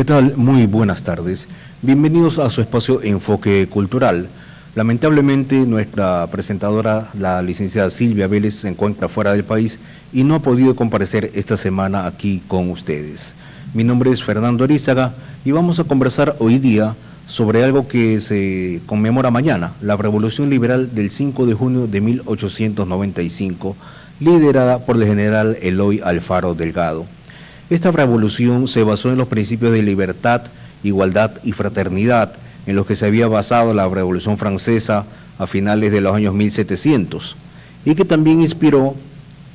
¿Qué tal? Muy buenas tardes. Bienvenidos a su espacio Enfoque Cultural. Lamentablemente, nuestra presentadora, la licenciada Silvia Vélez, se encuentra fuera del país y no ha podido comparecer esta semana aquí con ustedes. Mi nombre es Fernando Arizaga y vamos a conversar hoy día sobre algo que se conmemora mañana, la Revolución Liberal del 5 de junio de 1895, liderada por el general Eloy Alfaro Delgado. Esta revolución se basó en los principios de libertad, igualdad y fraternidad, en los que se había basado la Revolución Francesa a finales de los años 1700, y que también inspiró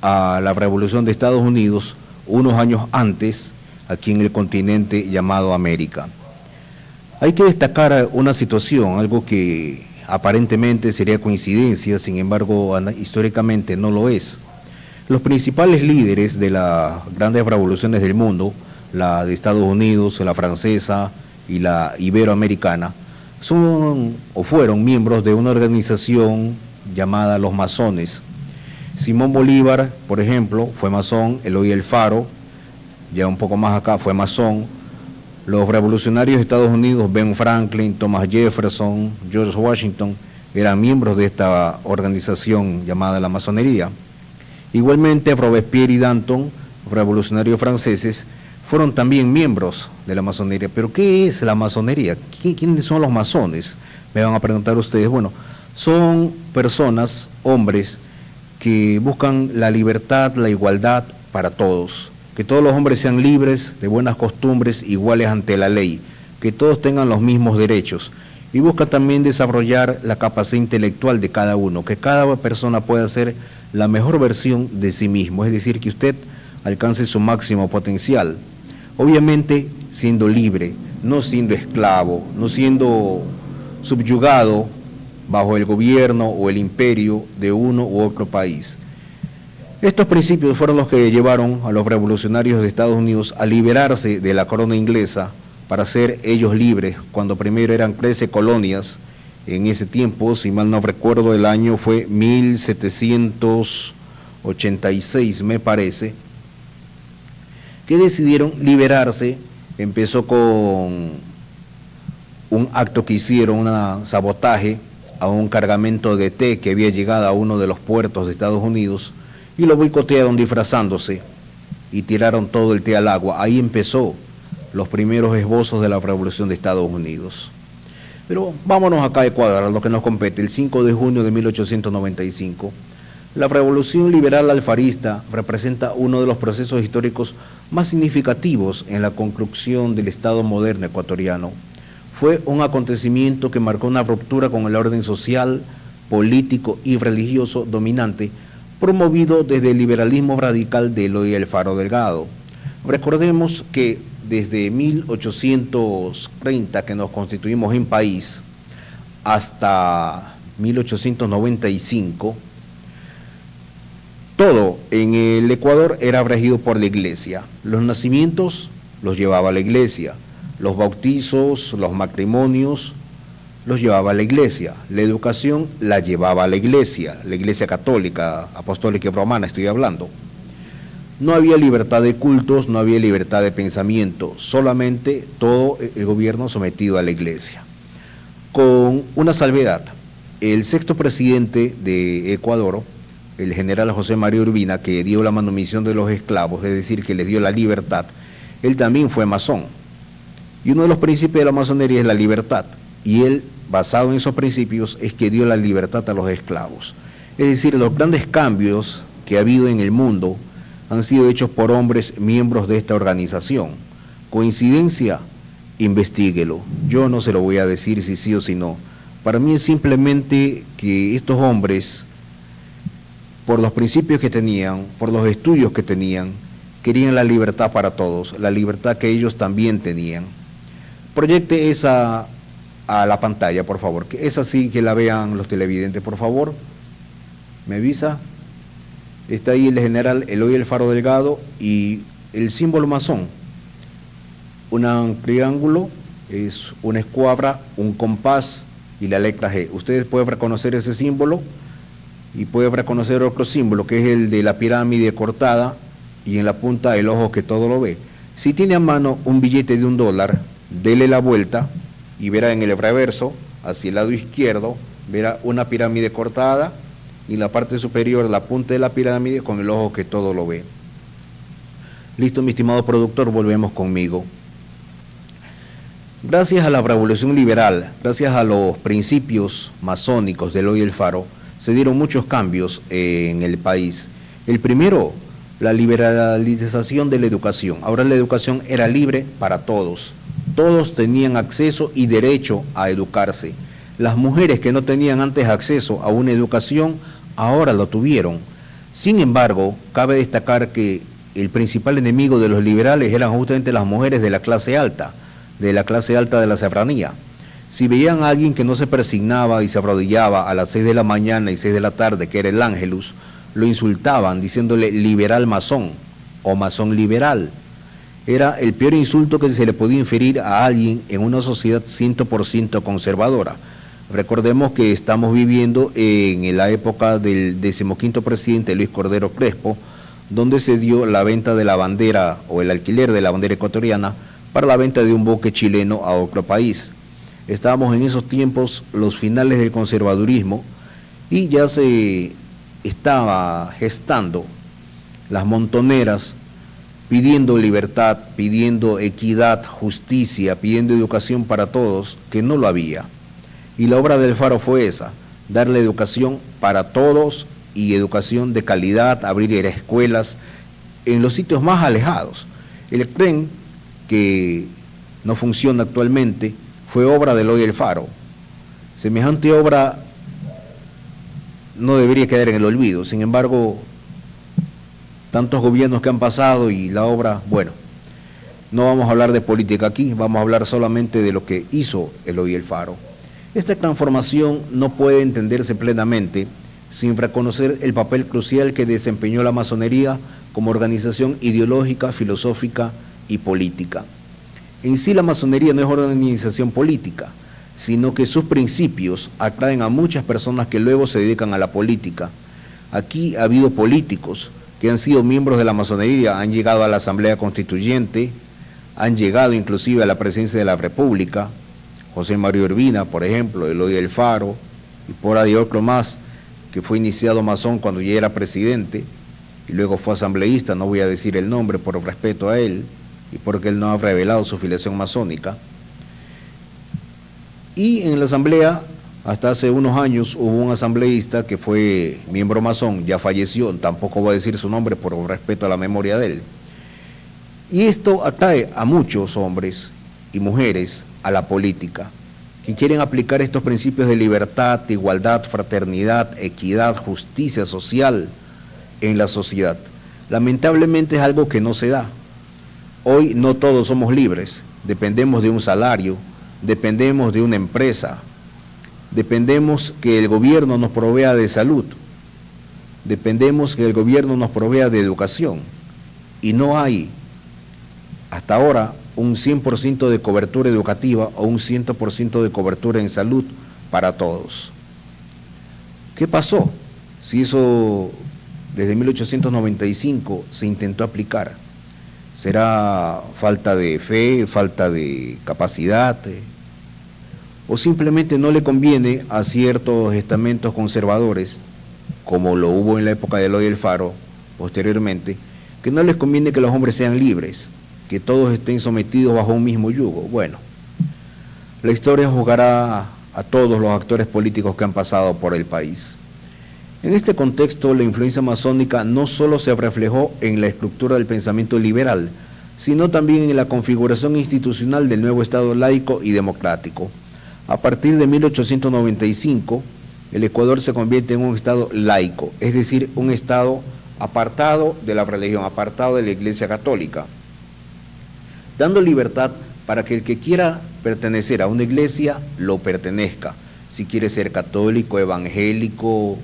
a la Revolución de Estados Unidos unos años antes, aquí en el continente llamado América. Hay que destacar una situación, algo que aparentemente sería coincidencia, sin embargo, históricamente no lo es. Los principales líderes de las grandes revoluciones del mundo, la de Estados Unidos, la francesa y la iberoamericana, son o fueron miembros de una organización llamada los masones. Simón Bolívar, por ejemplo, fue masón. Eloy Alfaro, ya un poco más acá, fue masón. Los revolucionarios de Estados Unidos, Ben Franklin, Thomas Jefferson, George Washington, eran miembros de esta organización llamada la masonería. Igualmente, Robespierre y Danton, revolucionarios franceses, fueron también miembros de la masonería. ¿Pero qué es la masonería? ¿Quiénes son los masones? Me van a preguntar ustedes. Bueno, son personas, hombres, que buscan la libertad, la igualdad para todos. Que todos los hombres sean libres, de buenas costumbres, iguales ante la ley. Que todos tengan los mismos derechos. Y busca también desarrollar la capacidad intelectual de cada uno. Que cada persona pueda ser la mejor versión de sí mismo. Es decir, que usted alcance su máximo potencial. Obviamente siendo libre, no siendo esclavo, no siendo subyugado bajo el gobierno o el imperio de uno u otro país. Estos principios fueron los que llevaron a los revolucionarios de Estados Unidos a liberarse de la corona inglesa para ser ellos libres, cuando primero eran 13 colonias. En ese tiempo, si mal no recuerdo, el año fue 1786, me parece, que decidieron liberarse. Empezó con un acto que hicieron, un sabotaje a un cargamento de té que había llegado a uno de los puertos de Estados Unidos y lo boicotearon disfrazándose y tiraron todo el té al agua. Ahí empezó los primeros esbozos de la Revolución de Estados Unidos. Pero vámonos acá a Ecuador, a lo que nos compete. El 5 de junio de 1895, la Revolución Liberal Alfarista representa uno de los procesos históricos más significativos en la construcción del Estado moderno ecuatoriano. Fue un acontecimiento que marcó una ruptura con el orden social, político y religioso dominante, promovido desde el liberalismo radical de Eloy Alfaro Delgado. Recordemos que desde 1830, que nos constituimos en país, hasta 1895, todo en el Ecuador era regido por la iglesia. Los nacimientos los llevaba la iglesia, los bautizos, los matrimonios los llevaba la iglesia, la educación la llevaba la iglesia católica, apostólica y romana estoy hablando. No había libertad de cultos, no había libertad de pensamiento, solamente todo el gobierno sometido a la iglesia. Con una salvedad, el sexto presidente de Ecuador, el general José María Urbina, que dio la manutención de los esclavos, es decir, que les dio la libertad, él también fue masón. Y uno de los principios de la masonería es la libertad, y él, basado en esos principios, es que dio la libertad a los esclavos. Es decir, los grandes cambios que ha habido en el mundo han sido hechos por hombres miembros de esta organización. ¿Coincidencia? Investíguelo. Yo no se lo voy a decir si sí o si no. Para mí es simplemente que estos hombres, por los principios que tenían, por los estudios que tenían, querían la libertad para todos, la libertad que ellos también tenían. Proyecte esa a la pantalla, por favor, que esa sí que la vean los televidentes, por favor. ¿Me avisa? Está ahí el general Eloy Alfaro Delgado y el símbolo masón. Un triángulo, es una escuadra, un compás y la letra G. Ustedes pueden reconocer ese símbolo y pueden reconocer otro símbolo que es el de la pirámide cortada y en la punta el ojo que todo lo ve. Si tiene a mano un billete de $1, dele la vuelta y verá en el reverso, hacia el lado izquierdo, verá una pirámide cortada y en la parte superior, la punta de la pirámide con el ojo que todo lo ve. Listo, mi estimado productor, volvemos conmigo. Gracias a la revolución liberal, gracias a los principios masónicos de Eloy Alfaro, se dieron muchos cambios en el país. El primero, la liberalización de la educación. Ahora la educación era libre para todos. Todos tenían acceso y derecho a educarse. Las mujeres que no tenían antes acceso a una educación, ahora lo tuvieron. Sin embargo, cabe destacar que el principal enemigo de los liberales eran justamente las mujeres de la clase alta de la serranía. Si veían a alguien que no se persignaba y se arrodillaba a las 6 de la mañana y 6 de la tarde, que era el ángelus, lo insultaban diciéndole liberal masón o masón liberal. Era el peor insulto que se le podía inferir a alguien en una sociedad 100% conservadora. Recordemos que estamos viviendo en la época del 15º presidente Luis Cordero Crespo, donde se dio la venta de la bandera o el alquiler de la bandera ecuatoriana para la venta de un buque chileno a otro país. Estábamos en esos tiempos, los finales del conservadurismo, y ya se estaba gestando las montoneras pidiendo libertad, pidiendo equidad, justicia, pidiendo educación para todos, que no lo había. Y la obra de Alfaro fue esa, darle educación para todos y educación de calidad, abrir escuelas en los sitios más alejados. El tren, que no funciona actualmente, fue obra de Eloy Alfaro. Semejante obra no debería quedar en el olvido. Sin embargo, tantos gobiernos que han pasado y la obra, bueno, no vamos a hablar de política aquí, vamos a hablar solamente de lo que hizo Eloy Alfaro. Esta transformación no puede entenderse plenamente sin reconocer el papel crucial que desempeñó la masonería como organización ideológica, filosófica y política. En sí, la masonería no es organización política, sino que sus principios atraen a muchas personas que luego se dedican a la política. Aquí ha habido políticos que han sido miembros de la masonería, han llegado a la Asamblea Constituyente, han llegado inclusive a la presidencia de la República, José María Urbina, por ejemplo, Eloy Alfaro, y por ahí otro más, que fue iniciado masón cuando ya era presidente, y luego fue asambleísta, no voy a decir el nombre por respeto a él, y porque él no ha revelado su filiación masónica. Y en la asamblea, hasta hace unos años, hubo un asambleísta que fue miembro masón, ya falleció, tampoco voy a decir su nombre por respeto a la memoria de él. Y esto atrae a muchos hombres y mujeres a la política, que quieren aplicar estos principios de libertad, igualdad, fraternidad, equidad, justicia social en la sociedad. Lamentablemente es algo que no se da. Hoy no todos somos libres, dependemos de un salario, dependemos de una empresa, dependemos que el gobierno nos provea de salud, dependemos que el gobierno nos provea de educación, y no hay hasta ahora un 100% de cobertura educativa o un 100% de cobertura en salud para todos. ¿Qué pasó? Si eso desde 1895 se intentó aplicar. ¿Será falta de fe, falta de capacidad? ¿O simplemente no le conviene a ciertos estamentos conservadores, como lo hubo en la época de Eloy Alfaro, posteriormente, que no les conviene que los hombres sean libres, que todos estén sometidos bajo un mismo yugo? Bueno, la historia juzgará a todos los actores políticos que han pasado por el país. En este contexto, la influencia masónica no solo se reflejó en la estructura del pensamiento liberal, sino también en la configuración institucional del nuevo Estado laico y democrático. A partir de 1895, el Ecuador se convierte en un Estado laico, es decir, un Estado apartado de la religión, apartado de la Iglesia Católica, dando libertad para que el que quiera pertenecer a una iglesia lo pertenezca. Si quiere ser católico, evangélico,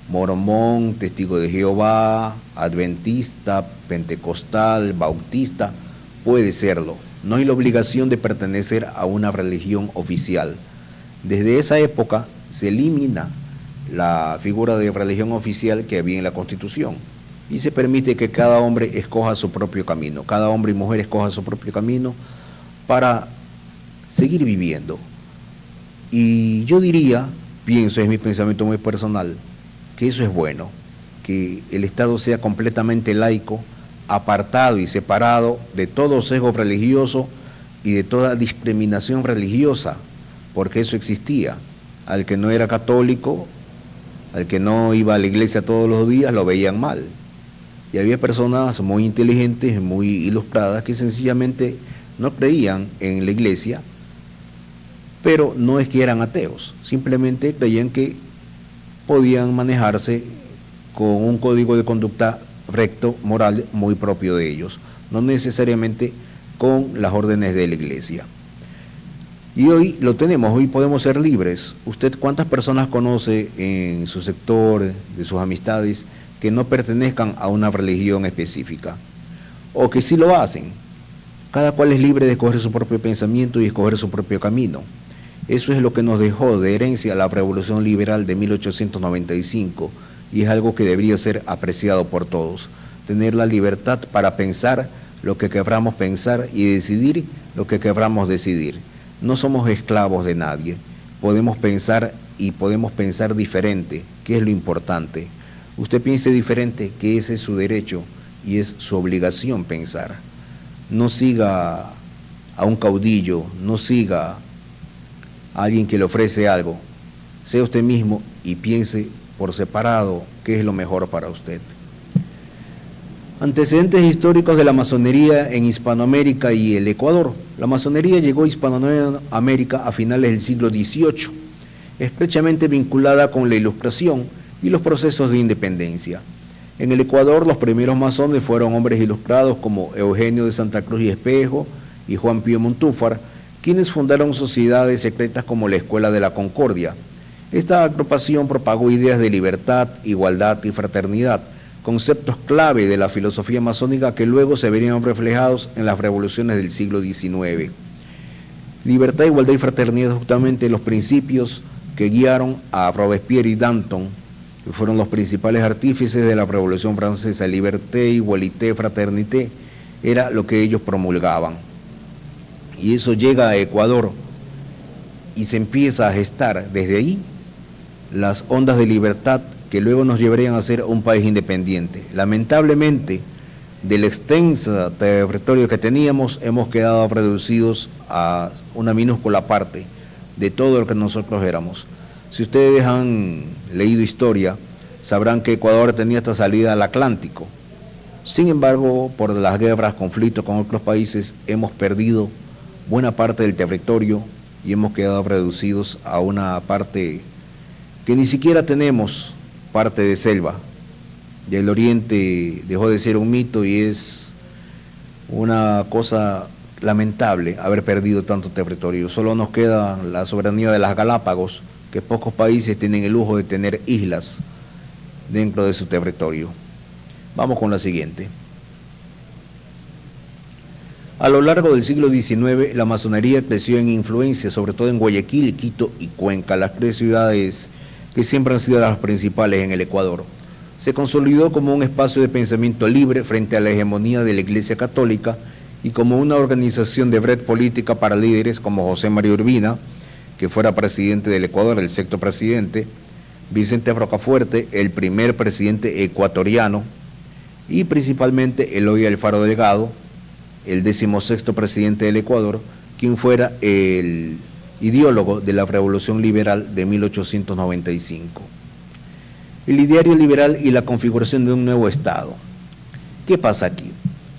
mormón, testigo de Jehová, adventista, pentecostal, bautista, puede serlo. No hay la obligación de pertenecer a una religión oficial. Desde esa época se elimina la figura de religión oficial que había en la Constitución. y se permite que cada hombre escoja su propio camino, cada hombre y mujer escoja su propio camino para seguir viviendo. Y yo diría, pienso, es mi pensamiento muy personal, que eso es bueno, que el Estado sea completamente laico, apartado y separado de todo sesgo religioso y de toda discriminación religiosa, porque eso existía. Al que no era católico, al que no iba a la iglesia todos los días, lo veían mal. Y había personas muy inteligentes, muy ilustradas, que sencillamente no creían en la iglesia, pero no es que eran ateos, simplemente creían que podían manejarse con un código de conducta recto, moral, muy propio de ellos, no necesariamente con las órdenes de la iglesia. Y hoy lo tenemos, hoy podemos ser libres. ¿Usted cuántas personas conoce en su sector, de sus amistades, que no pertenezcan a una religión específica? O que sí lo hacen. Cada cual es libre de escoger su propio pensamiento y escoger su propio camino. Eso es lo que nos dejó de herencia la Revolución Liberal de 1895 y es algo que debería ser apreciado por todos. Tener la libertad para pensar lo que queramos pensar y decidir lo que queramos decidir. No somos esclavos de nadie. Podemos pensar y podemos pensar diferente, que es lo importante. Usted piense diferente, que ese es su derecho y es su obligación pensar. No siga a un caudillo, no siga a alguien que le ofrece algo. Sea usted mismo y piense por separado qué es lo mejor para usted. Antecedentes históricos de la masonería en Hispanoamérica y el Ecuador. La masonería llegó a Hispanoamérica a finales del siglo XVIII, estrechamente vinculada con la Ilustración y los procesos de independencia. En el Ecuador, los primeros masones fueron hombres ilustrados como Eugenio de Santa Cruz y Espejo y Juan Pío Montúfar, quienes fundaron sociedades secretas como la Escuela de la Concordia. Esta agrupación propagó ideas de libertad, igualdad y fraternidad, conceptos clave de la filosofía masónica que luego se verían reflejados en las revoluciones del siglo XIX. Libertad, igualdad y fraternidad, justamente los principios que guiaron a Robespierre y Danton, que fueron los principales artífices de la Revolución Francesa. Liberté, igualité, fraternité, era lo que ellos promulgaban. Y eso llega a Ecuador y se empieza a gestar desde ahí las ondas de libertad que luego nos llevarían a ser un país independiente. Lamentablemente, del extenso territorio que teníamos, hemos quedado reducidos a una minúscula parte de todo lo que nosotros éramos. Si ustedes han leído historia, sabrán que Ecuador tenía esta salida al Atlántico. Sin embargo, por las guerras, conflictos con otros países, hemos perdido buena parte del territorio y hemos quedado reducidos a una parte que ni siquiera tenemos, parte de selva. Ya el oriente dejó de ser un mito y es una cosa lamentable haber perdido tanto territorio. Solo nos queda la soberanía de las Galápagos, que pocos países tienen el lujo de tener islas dentro de su territorio. Vamos con la siguiente. A lo largo del siglo XIX, la masonería creció en influencia, sobre todo en Guayaquil, Quito y Cuenca, las tres ciudades que siempre han sido las principales en el Ecuador. Se consolidó como un espacio de pensamiento libre frente a la hegemonía de la Iglesia Católica y como una organización de red política para líderes como José María Urbina, que fuera presidente del Ecuador, el sexto presidente, Vicente Rocafuerte, el primer presidente ecuatoriano, y principalmente Eloy Alfaro Delgado, el 16º presidente del Ecuador, quien fuera el ideólogo de la Revolución Liberal de 1895. El ideario liberal y la configuración de un nuevo Estado. ¿Qué pasa aquí?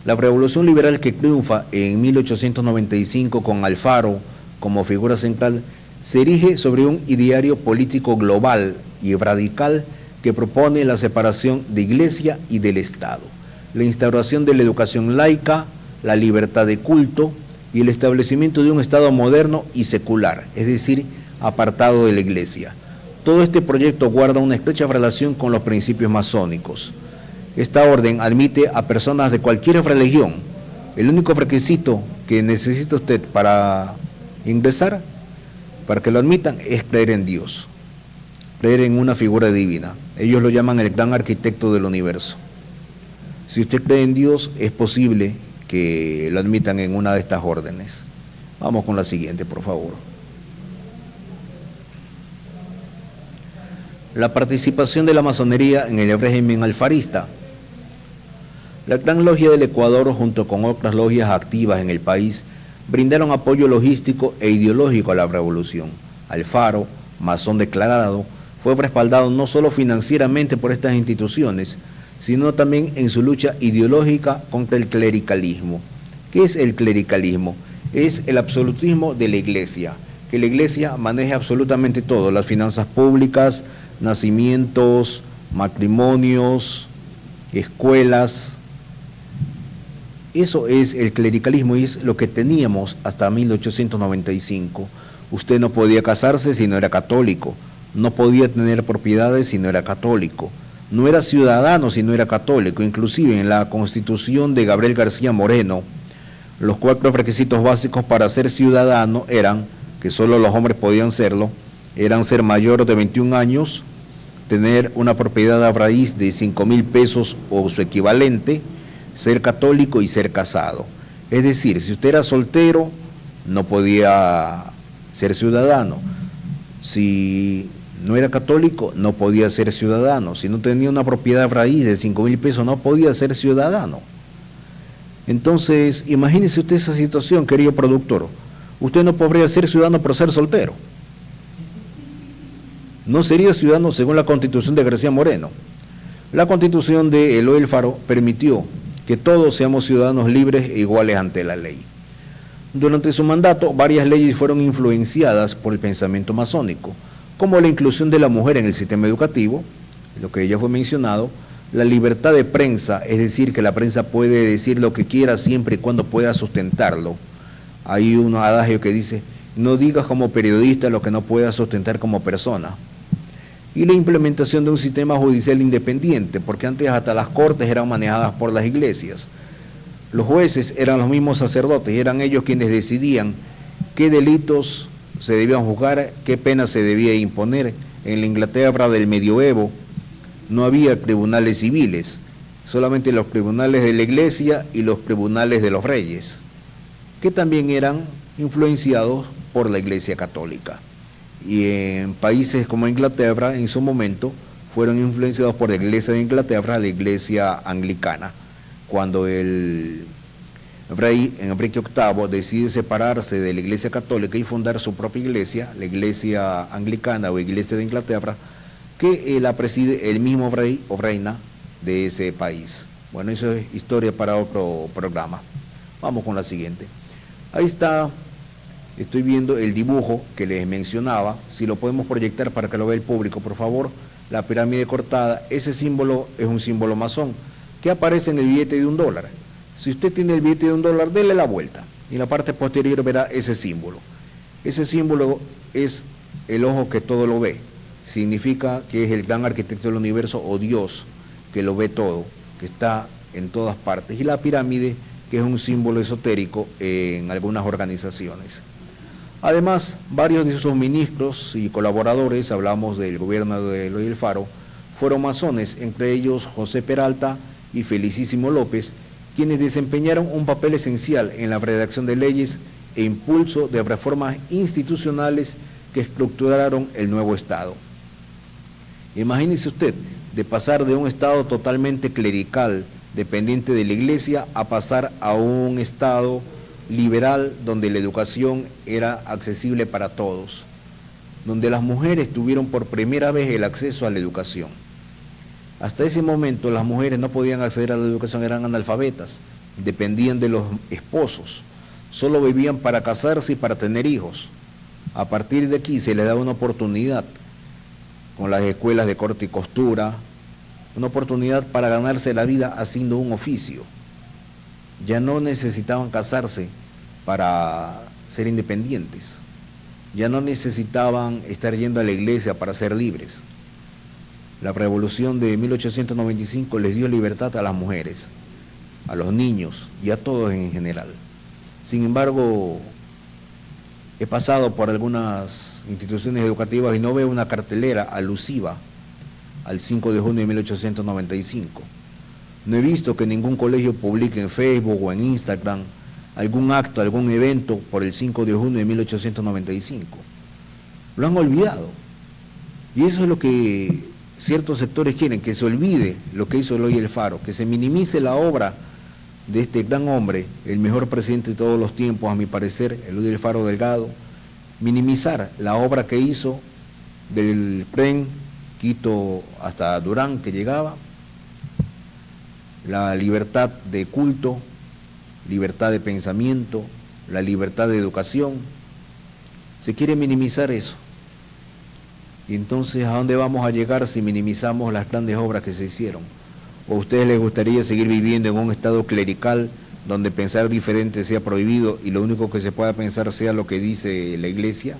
La Revolución Liberal que triunfa en 1895 con Alfaro como figura central se erige sobre un ideario político global y radical que propone la separación de Iglesia y del Estado, la instauración de la educación laica, la libertad de culto y el establecimiento de un Estado moderno y secular, es decir, apartado de la Iglesia. Todo este proyecto guarda una estrecha relación con los principios masónicos. Esta orden admite a personas de cualquier religión. El único requisito que necesita usted para ingresar, para que lo admitan, es creer en Dios, creer en una figura divina. Ellos lo llaman el gran arquitecto del universo. Si usted cree en Dios, es posible que lo admitan en una de estas órdenes. Vamos con la siguiente, por favor. La participación de la masonería en el régimen alfarista. La Gran Logia del Ecuador, junto con otras logias activas en el país, brindaron apoyo logístico e ideológico a la revolución. Alfaro, masón declarado, fue respaldado no solo financieramente por estas instituciones, sino también en su lucha ideológica contra el clericalismo. ¿Qué es el clericalismo? Es el absolutismo de la Iglesia, que la Iglesia maneja absolutamente todo, las finanzas públicas, nacimientos, matrimonios, escuelas. Eso es el clericalismo y es lo que teníamos hasta 1895. Usted no podía casarse si no era católico, no podía tener propiedades si no era católico, no era ciudadano si no era católico. Inclusive en la Constitución de Gabriel García Moreno, los 4 requisitos básicos para ser ciudadano eran, que solo los hombres podían serlo, eran ser mayor de 21 años, tener una propiedad a raíz de 5.000 pesos o su equivalente, ser católico y ser casado. Es decir, si usted era soltero, no podía ser ciudadano. Si no era católico, no podía ser ciudadano. Si no tenía una propiedad a raíz de 5.000 pesos, no podía ser ciudadano. Entonces, imagínese usted esa situación, querido productor. Usted no podría ser ciudadano por ser soltero. No sería ciudadano según la Constitución de García Moreno. La Constitución de Eloy Alfaro permitió que todos seamos ciudadanos libres e iguales ante la ley. Durante su mandato, varias leyes fueron influenciadas por el pensamiento masónico, como la inclusión de la mujer en el sistema educativo, lo que ya fue mencionado, la libertad de prensa, es decir, que la prensa puede decir lo que quiera siempre y cuando pueda sustentarlo. Hay un adagio que dice, no digas como periodista lo que no puedas sustentar como persona. Y la implementación de un sistema judicial independiente, porque antes hasta las cortes eran manejadas por las iglesias. Los jueces eran los mismos sacerdotes y eran ellos quienes decidían qué delitos se debían juzgar, qué pena se debía imponer. En la Inglaterra del medioevo no había tribunales civiles, solamente los tribunales de la iglesia y los tribunales de los reyes, que también eran influenciados por la Iglesia Católica. Y en países como Inglaterra, en su momento, fueron influenciados por la Iglesia de Inglaterra, la Iglesia Anglicana. Cuando el rey Enrique VIII decide separarse de la Iglesia Católica y fundar su propia iglesia, la Iglesia Anglicana o Iglesia de Inglaterra, que la preside el mismo rey o reina de ese país. Bueno, eso es historia para otro programa. Vamos con la siguiente. Ahí está, estoy viendo el dibujo que les mencionaba, si lo podemos proyectar para que lo vea el público, por favor, la pirámide cortada, ese símbolo es un símbolo masón, que aparece en el billete de $1. Si usted tiene el billete de $1, dele la vuelta, y en la parte posterior verá ese símbolo. Ese símbolo es el ojo que todo lo ve, significa que es el gran arquitecto del universo o Dios, que lo ve todo, que está en todas partes, y la pirámide, que es un símbolo esotérico en algunas organizaciones. Además, varios de sus ministros y colaboradores, hablamos del gobierno de Eloy Alfaro, fueron masones, entre ellos José Peralta y Felicísimo López, quienes desempeñaron un papel esencial en la redacción de leyes e impulso de reformas institucionales que estructuraron el nuevo Estado. Imagínese usted, de pasar de un Estado totalmente clerical, dependiente de la Iglesia, a pasar a un Estado liberal donde la educación era accesible para todos, donde las mujeres tuvieron por primera vez el acceso a la educación. Hasta ese momento las mujeres no podían acceder a la educación, eran analfabetas, dependían de los esposos, solo vivían para casarse y para tener hijos. A partir de aquí se les daba una oportunidad con las escuelas de corte y costura, una oportunidad para ganarse la vida haciendo un oficio. Ya no necesitaban casarse para ser independientes, ya no necesitaban estar yendo a la iglesia para ser libres. La revolución de 1895 les dio libertad a las mujeres, a los niños y a todos en general. Sin embargo, he pasado por algunas instituciones educativas y no veo una cartelera alusiva al 5 de junio de 1895. No he visto que ningún colegio publique en Facebook o en Instagram algún acto, algún evento por el 5 de junio de 1895. Lo han olvidado. Y eso es lo que ciertos sectores quieren, que se olvide lo que hizo Eloy Alfaro, que se minimice la obra de este gran hombre, el mejor presidente de todos los tiempos, a mi parecer, Eloy Alfaro Delgado, minimizar la obra que hizo del PREN, Quito hasta Durán, que llegaba, la libertad de culto, libertad de pensamiento, la libertad de educación. Se quiere minimizar eso. Y entonces, ¿a dónde vamos a llegar si minimizamos las grandes obras que se hicieron? ¿O a ustedes les gustaría seguir viviendo en un estado clerical donde pensar diferente sea prohibido y lo único que se pueda pensar sea lo que dice la Iglesia?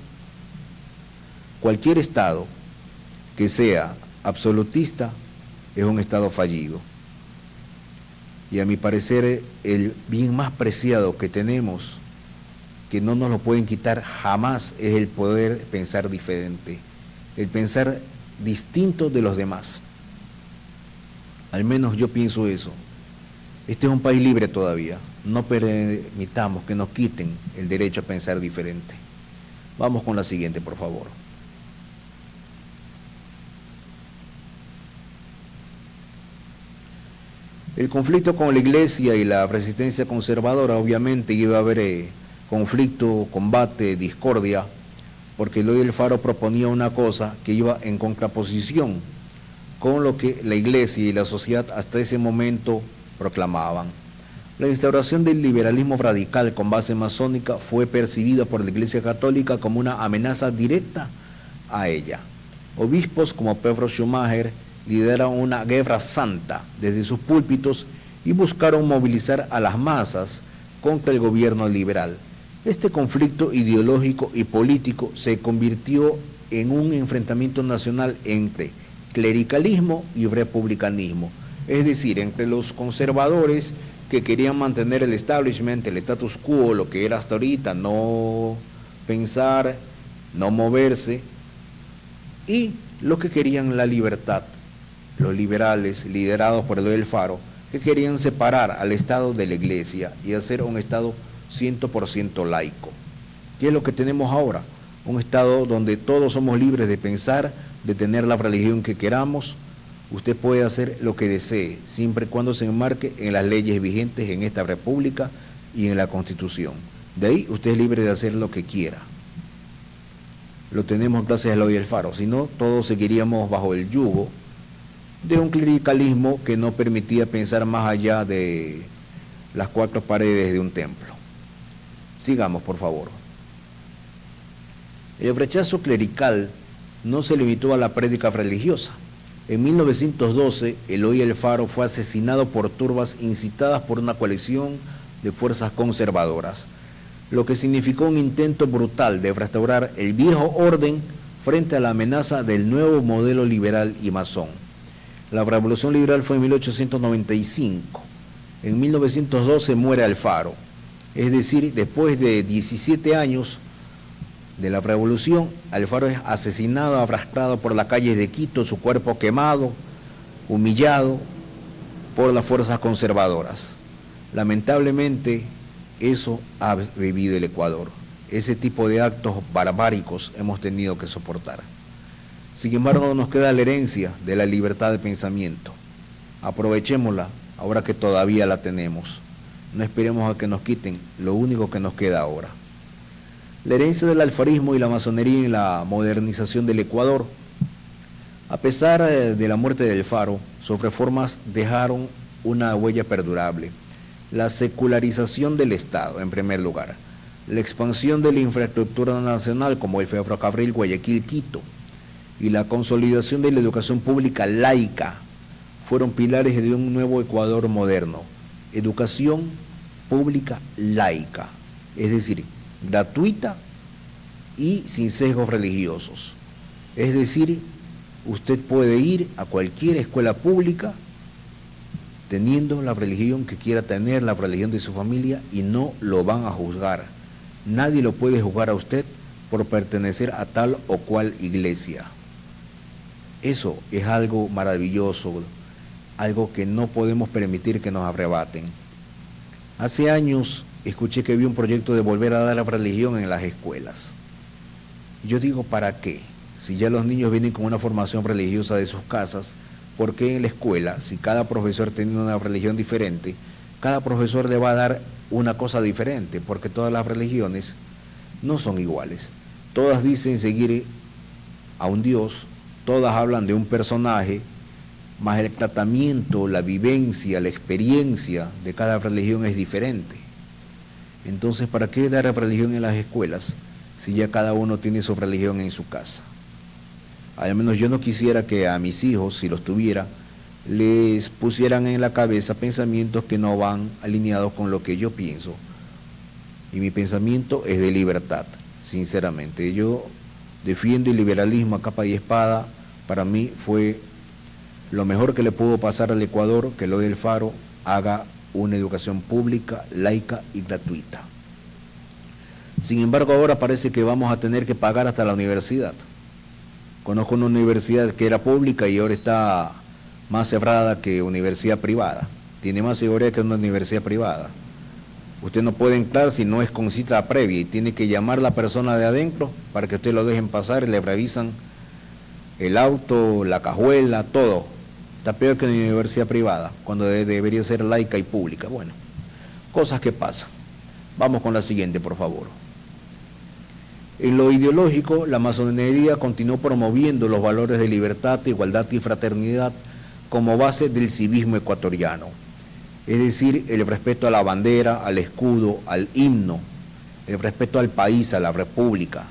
Cualquier estado que sea absolutista es un estado fallido. Y a mi parecer, el bien más preciado que tenemos, que no nos lo pueden quitar jamás, es el poder pensar diferente, el pensar distinto de los demás. Al menos yo pienso eso. Este es un país libre todavía. No permitamos que nos quiten el derecho a pensar diferente. Vamos con la siguiente, por favor. El conflicto con la Iglesia y la resistencia conservadora, obviamente iba a haber conflicto, combate, discordia, porque Eloy Alfaro proponía una cosa que iba en contraposición con lo que la Iglesia y la sociedad hasta ese momento proclamaban. La instauración del liberalismo radical con base masónica fue percibida por la Iglesia Católica como una amenaza directa a ella. Obispos como Pedro Schumacher lideraron una guerra santa desde sus púlpitos y buscaron movilizar a las masas contra el gobierno liberal. Este conflicto ideológico y político se convirtió en un enfrentamiento nacional entre clericalismo y republicanismo, es decir, entre los conservadores que querían mantener el establishment, el status quo, lo que era hasta ahorita, no pensar, no moverse, y los que querían la libertad, los liberales, liderados por Eloy Alfaro, que querían separar al Estado de la Iglesia y hacer un Estado 100% laico. ¿Qué es lo que tenemos ahora? Un Estado donde todos somos libres de pensar, de tener la religión que queramos. Usted puede hacer lo que desee, siempre y cuando se enmarque en las leyes vigentes en esta república y en la Constitución. De ahí usted es libre de hacer lo que quiera. Lo tenemos gracias a Eloy Alfaro, si no, todos seguiríamos bajo el yugo de un clericalismo que no permitía pensar más allá de las cuatro paredes de un templo. Sigamos, por favor. El rechazo clerical no se limitó a la prédica religiosa. En 1912, Eloy Alfaro fue asesinado por turbas incitadas por una coalición de fuerzas conservadoras, lo que significó un intento brutal de restaurar el viejo orden frente a la amenaza del nuevo modelo liberal y masón. La revolución liberal fue en 1895. En 1912 muere Alfaro. Es decir, después de 17 años de la revolución, Alfaro es asesinado, arrastrado por las calles de Quito, su cuerpo quemado, humillado por las fuerzas conservadoras. Lamentablemente, eso ha vivido el Ecuador. Ese tipo de actos barbáricos hemos tenido que soportar. Sin embargo, nos queda la herencia de la libertad de pensamiento. Aprovechémosla ahora que todavía la tenemos. No esperemos a que nos quiten lo único que nos queda ahora. La herencia del alfarismo y la masonería en la modernización del Ecuador. A pesar de la muerte de Alfaro, sus reformas dejaron una huella perdurable. La secularización del Estado, en primer lugar. La expansión de la infraestructura nacional, como el ferrocarril Guayaquil-Quito, y la consolidación de la educación pública laica fueron pilares de un nuevo Ecuador moderno. Educación pública laica, es decir, gratuita y sin sesgos religiosos. Es decir, usted puede ir a cualquier escuela pública teniendo la religión que quiera tener, la religión de su familia, y no lo van a juzgar. Nadie lo puede juzgar a usted por pertenecer a tal o cual iglesia. Eso es algo maravilloso algo que no podemos permitir que nos arrebaten. Hace años escuché que había un proyecto de volver a dar la religión en las escuelas. Yo digo, ¿para qué? Si ya los niños vienen con una formación religiosa de sus casas, ¿por qué en la escuela, si cada profesor tiene una religión diferente, cada profesor le va a dar una cosa diferente? Porque todas las religiones no son iguales. Todas dicen seguir a un Dios, todas hablan de un personaje, más el tratamiento, la vivencia, la experiencia de cada religión es diferente. Entonces, ¿para qué dar religión en las escuelas si ya cada uno tiene su religión en su casa? Al menos yo no quisiera que a mis hijos, si los tuviera, les pusieran en la cabeza pensamientos que no van alineados con lo que yo pienso. Y mi pensamiento es de libertad, sinceramente. Yo defiendo el liberalismo a capa y espada. Para mí fue lo mejor que le pudo pasar al Ecuador, que Eloy Alfaro haga una educación pública, laica y gratuita. Sin embargo, ahora parece que vamos a tener que pagar hasta la universidad. Conozco una universidad que era pública y ahora está más cerrada que universidad privada. Tiene más seguridad que una universidad privada. Usted no puede entrar si no es con cita previa y tiene que llamar a la persona de adentro para que usted lo dejen pasar y le revisan el auto, la cajuela, todo. Está peor que una universidad privada, cuando debería ser laica y pública. Bueno, cosas que pasan. Vamos con la siguiente, por favor. En lo ideológico, la masonería continuó promoviendo los valores de libertad, igualdad y fraternidad como base del civismo ecuatoriano. Es decir, el respeto a la bandera, al escudo, al himno, el respeto al país, a la república,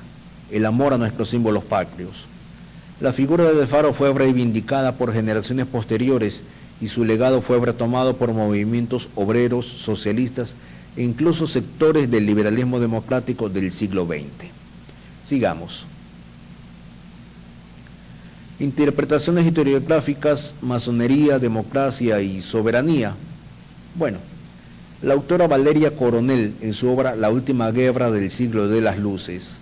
el amor a nuestros símbolos patrios. La figura de Alfaro fue reivindicada por generaciones posteriores y su legado fue retomado por movimientos obreros, socialistas e incluso sectores del liberalismo democrático del siglo XX. Sigamos. Interpretaciones historiográficas, masonería, democracia y soberanía. Bueno, la autora Valeria Coronel, en su obra La última guerra del siglo de las luces,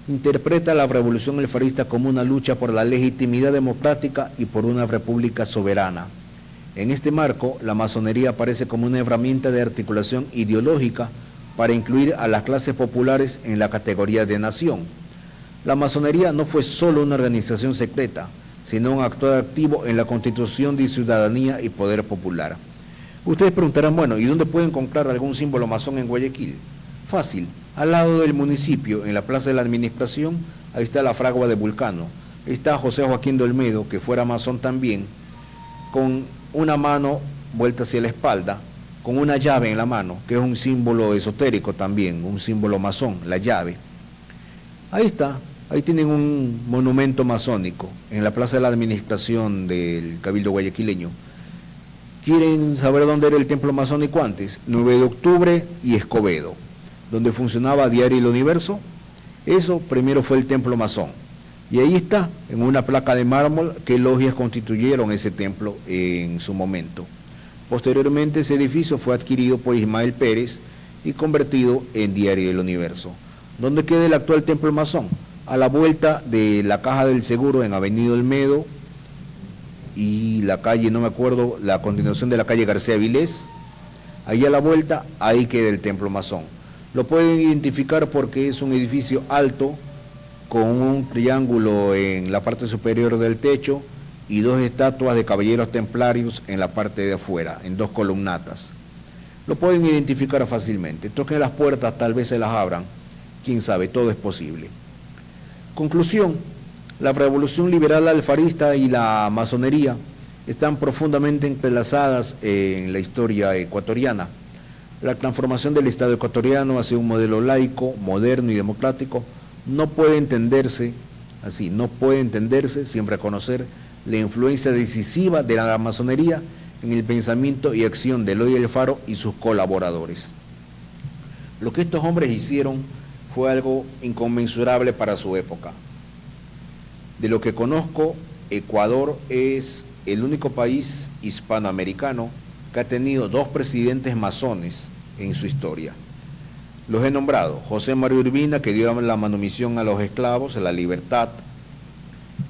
interpreta la revolución alfarista como una lucha por la legitimidad democrática y por una república soberana. En este marco, la masonería aparece como una herramienta de articulación ideológica para incluir a las clases populares en la categoría de nación. La masonería no fue solo una organización secreta, sino un actor activo en la constitución de ciudadanía y poder popular. Ustedes preguntarán, bueno, ¿y dónde pueden comprar algún símbolo masón en Guayaquil? Fácil, al lado del municipio, en la plaza de la administración, ahí está la fragua de Vulcano. Ahí está José Joaquín de Olmedo, que fuera masón también, con una mano vuelta hacia la espalda, con una llave en la mano, que es un símbolo esotérico también, un símbolo masón, la llave. Ahí está, ahí tienen un monumento masónico, en la plaza de la administración del Cabildo guayaquileño. ¿Quieren saber dónde era el templo masónico antes? 9 de octubre y Escobedo, donde funcionaba Diario El Universo. Eso primero fue el templo masón. Y ahí está, en una placa de mármol, qué logias constituyeron ese templo en su momento. Posteriormente ese edificio fue adquirido por Ismael Pérez y convertido en Diario El Universo. ¿Dónde queda el actual templo masón? A la vuelta de la Caja del Seguro en Avenida Olmedo y la calle, no me acuerdo, la continuación de la calle García Vilés. Ahí a la vuelta, ahí queda el templo masón. Lo pueden identificar porque es un edificio alto con un triángulo en la parte superior del techo y 2 estatuas de caballeros templarios en la parte de afuera, en 2 columnatas. Lo pueden identificar fácilmente. Toquen las puertas, tal vez se las abran. Quién sabe, todo es posible. Conclusión, la revolución liberal alfarista y la masonería están profundamente entrelazadas en la historia ecuatoriana. La transformación del Estado ecuatoriano hacia un modelo laico, moderno y democrático no puede entenderse así, no puede entenderse sin reconocer la influencia decisiva de la masonería en el pensamiento y acción de Eloy Alfaro y sus colaboradores. Lo que estos hombres hicieron fue algo inconmensurable para su época. De lo que conozco, Ecuador es el único país hispanoamericano que ha tenido 2 presidentes masones en su historia. Los he nombrado: José María Urbina, que dio la manumisión a los esclavos, a la libertad,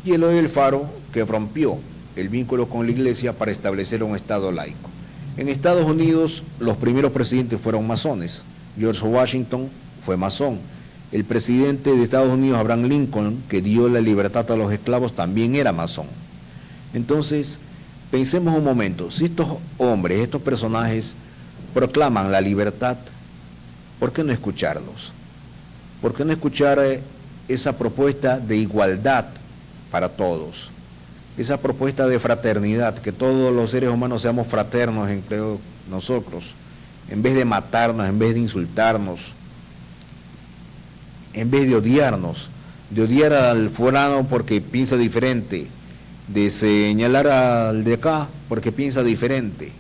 y Eloy Alfaro, que rompió el vínculo con la Iglesia para establecer un Estado laico. En Estados Unidos los primeros presidentes fueron masones. George Washington fue masón. El presidente de Estados Unidos, Abraham Lincoln, que dio la libertad a los esclavos, también era masón. Entonces, pensemos un momento, si estos hombres, estos personajes proclaman la libertad, ¿por qué no escucharlos? ¿Por qué no escuchar esa propuesta de igualdad para todos? Esa propuesta de fraternidad, que todos los seres humanos seamos fraternos entre nosotros, en vez de matarnos, en vez de insultarnos, en vez de odiar al fulano porque piensa diferente, de señalar al de acá porque piensa diferente.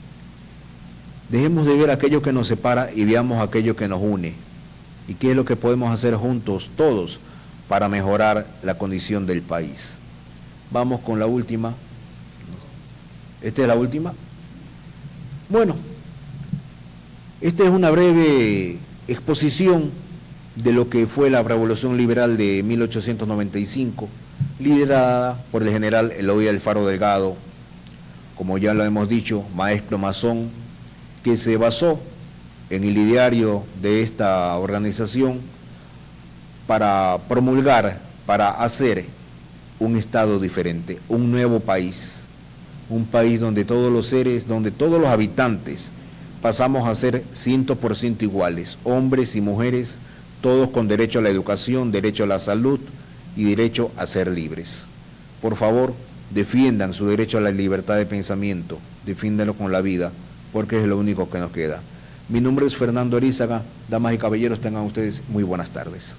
Dejemos de ver aquello que nos separa y veamos aquello que nos une. ¿Y qué es lo que podemos hacer juntos, todos, para mejorar la condición del país? Vamos con la última. ¿Esta es la última? Bueno, esta es una breve exposición de lo que fue la Revolución Liberal de 1895, liderada por el general Eloy Alfaro Delgado, como ya lo hemos dicho, maestro masón, que se basó en el ideario de esta organización para promulgar, para hacer un Estado diferente, un nuevo país, un país donde todos los seres, donde todos los habitantes pasamos a ser 100% iguales, hombres y mujeres, todos con derecho a la educación, derecho a la salud y derecho a ser libres. Por favor, defiendan su derecho a la libertad de pensamiento, defiéndanlo con la vida, porque es lo único que nos queda. Mi nombre es Fernando Erizaga. Damas y caballeros, tengan ustedes muy buenas tardes.